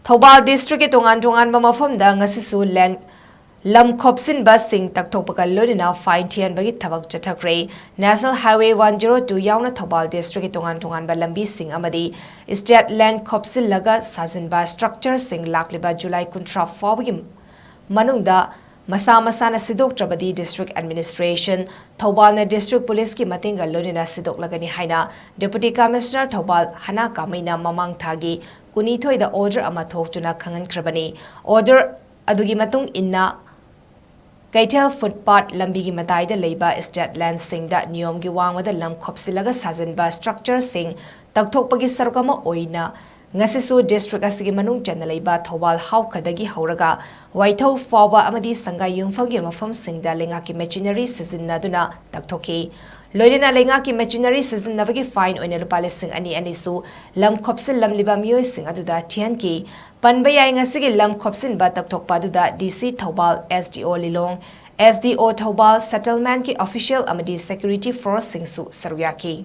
THOUBAL district ke Tongan Tonganba Mafam da NGASISU lam Khopchinba Takthokpaga Loinana fine Thihanbagi Thabak Chatthakhre National Highway 102 yauna THOUBAL district ke Tongan Tonganba lambi sing amadi state land Khopchillaga sazinba structure sing lakliba July 13 fawbagi manungda Masa na sidok trabadi district administration THOUBAL na district police ki matinga loinana sidok lagani haina deputy commissioner THOUBAL hana kamaina mamang thagi kunithoi da order ama thoktuna khangan krabani order adugi matung inna Kaitel footpath lambi gi matai da leiba state land sing da niyom gi wangwada lam khopsilaga sajanba structure sing takthokpagi sarkama oina NGASISU district asigi manung chana leiba THOUBAL haukadagi hauraga waithau fawa amadi sangai yungfagi mafam singda lenga ki machinery sizinaduna takthoki loinana lenga ki machinery sizinabagi fine oina rupa lising ani su lam khopsil lamliba miyoi sing aduda thian ki panbayai ngasigi lam khopsin ba takthokpa aduda DC THOUBAL SDO Lilong SDO THOUBAL settlement ki official amadi security force singsu saruyaki